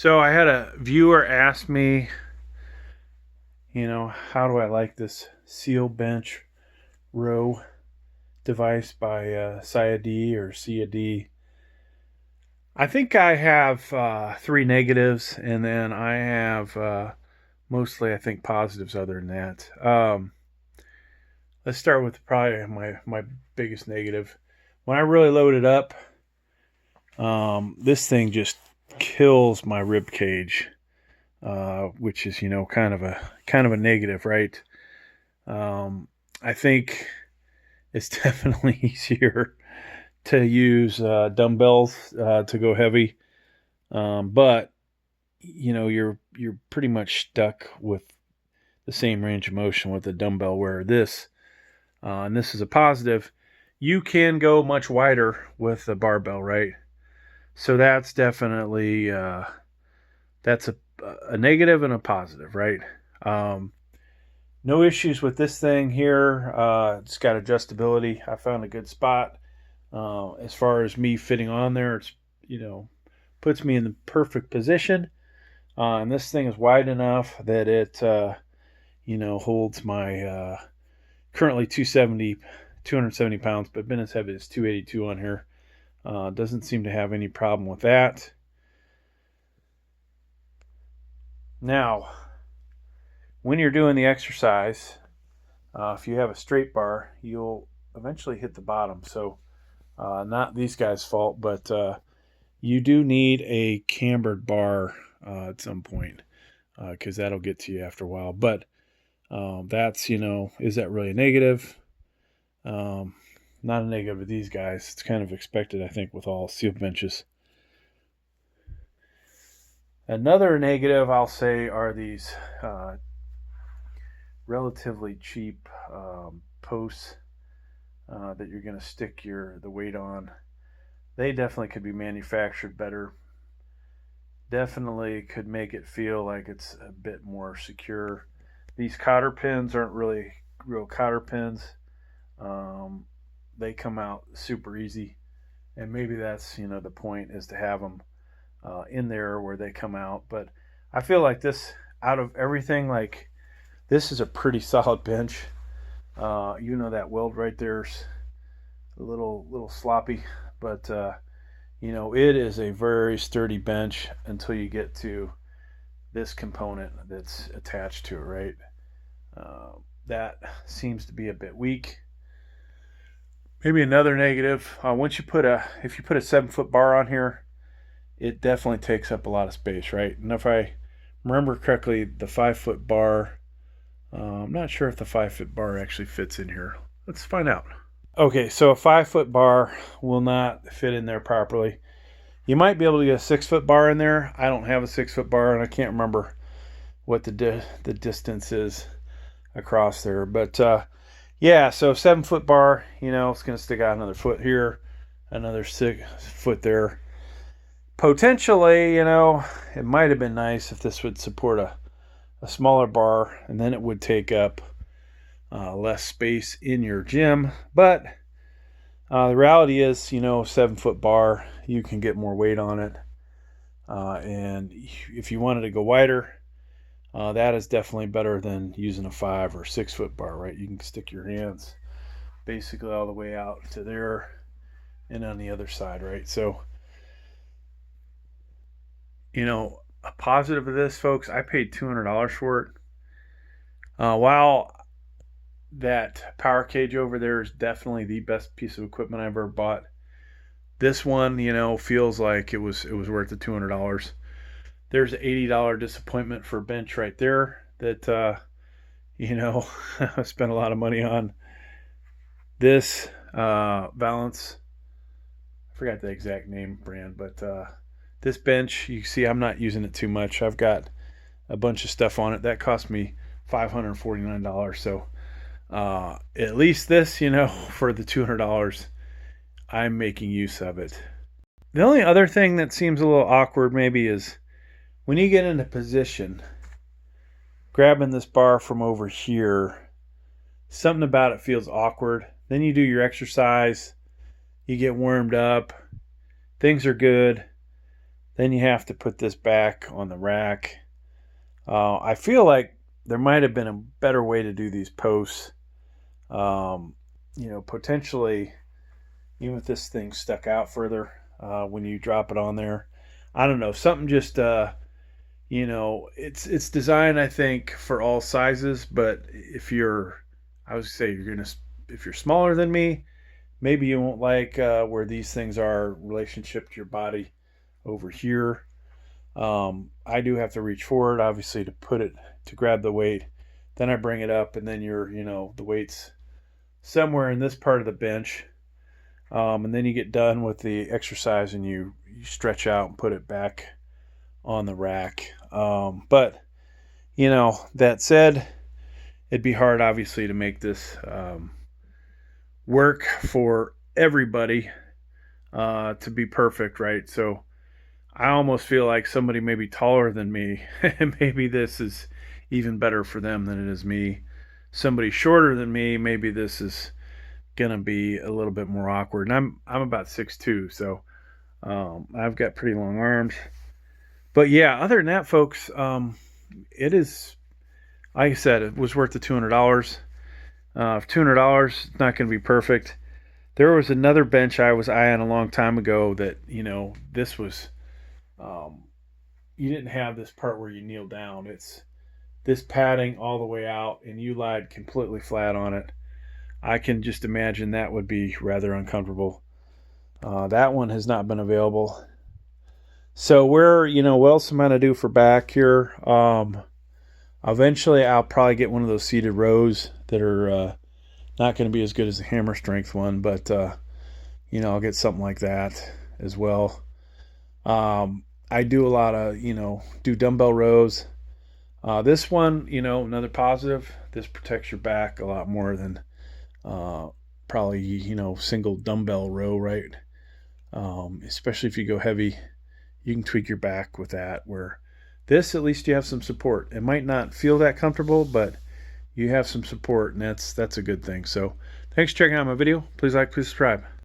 So I had a viewer ask me, how do I like this seal bench row device by Syedee or Syedee? I think I have three negatives, and then I have mostly, I think, positives other than that. Let's start with probably my biggest negative. When I really load it up, this thing just kills my rib cage, which is kind of a negative, right? I think it's definitely easier to use dumbbells to go heavy, but you're pretty much stuck with the same range of motion with a dumbbell. Where this and this is a positive, you can go much wider with the barbell, right? So that's definitely that's a negative and a positive, right? Um, no issues with this thing here. It's got adjustability. I found a good spot. As far as me fitting on there, it's puts me in the perfect position. And this thing is wide enough that it holds my currently 270 pounds, but been as heavy as 282 on here. Doesn't seem to have any problem with that. Now, when you're doing the exercise, if you have a straight bar, you'll eventually hit the bottom. So, not these guys' fault, but you do need a cambered bar at some point because that'll get to you after a while. But that's, is that really a negative? Not a negative with these guys. It's kind of expected, I think, with all seal benches. Another negative I'll say are these relatively cheap posts that you're going to stick the weight on. They definitely could be manufactured better. Definitely could make it feel like it's a bit more secure. These cotter pins aren't really real cotter pins. They come out super easy, and maybe that's the point is to have them in there where they come out. But I feel like this, out of everything, like this is a pretty solid bench. That weld right there's a little sloppy, but it is a very sturdy bench until you get to this component that's attached to it, right? That seems to be a bit weak. Maybe another negative. If you put a 7-foot bar on here, it definitely takes up a lot of space, right? And if I remember correctly, the 5-foot bar. I'm not sure if the 5-foot bar actually fits in here. Let's find out. Okay, so a 5-foot bar will not fit in there properly. You might be able to get a 6-foot bar in there. I don't have a 6-foot bar, and I can't remember what the distance is across there. But yeah, so 7-foot bar, it's going to stick out another foot here, another 6-foot there. Potentially, it might have been nice if this would support a smaller bar, and then it would take up less space in your gym. But the reality is, 7-foot bar, you can get more weight on it. And if you wanted to go wider, that is definitely better than using a 5 or 6-foot bar, right? You can stick your hands basically all the way out to there and on the other side, right? So, a positive of this, folks, I paid $200 for it. While that power cage over there is definitely the best piece of equipment I've ever bought, this one, feels like it was worth the $200. There's an $80 disappointment for a bench right there that I spent a lot of money on. This Balance, I forgot the exact name brand, but this bench, you see I'm not using it too much. I've got a bunch of stuff on it. That cost me $549. So at least this, for the $200, I'm making use of it. The only other thing that seems a little awkward maybe is when you get into position, grabbing this bar from over here, something about it feels awkward. Then you do your exercise, you get warmed up, things are good. Then you have to put this back on the rack. I feel like there might have been a better way to do these posts. Potentially, even if this thing stuck out further when you drop it on there. I don't know. Something just, it's designed, I think, for all sizes. But I would say if you're smaller than me, maybe you won't like where these things are relationship to your body over here. I do have to reach forward, obviously, to grab the weight. Then I bring it up, and then the weight's somewhere in this part of the bench. And then you get done with the exercise and you stretch out and put it back on the rack. But, that said, it'd be hard, obviously, to make this work for everybody to be perfect, right? So I almost feel like somebody maybe taller than me, maybe this is even better for them than it is me. Somebody shorter than me, maybe this is gonna be a little bit more awkward. And I'm about 6'2", so I've got pretty long arms. But yeah, other than that, folks, it is, like I said, it was worth the $200. $200, it's not going to be perfect. There was another bench I was eyeing a long time ago that this was, you didn't have this part where you kneel down. It's this padding all the way out, and you lied completely flat on it. I can just imagine that would be rather uncomfortable. That one has not been available. So what else am I going to do for back here? Eventually I'll probably get one of those seated rows that are not going to be as good as the hammer strength one, but I'll get something like that as well. I do a lot of, do dumbbell rows. This one, another positive, this protects your back a lot more than probably, single dumbbell row, right? Especially if you go heavy, you can tweak your back with that, where this, at least you have some support. It might not feel that comfortable, but you have some support, and that's a good thing. So thanks for checking out my video. Please like, please subscribe.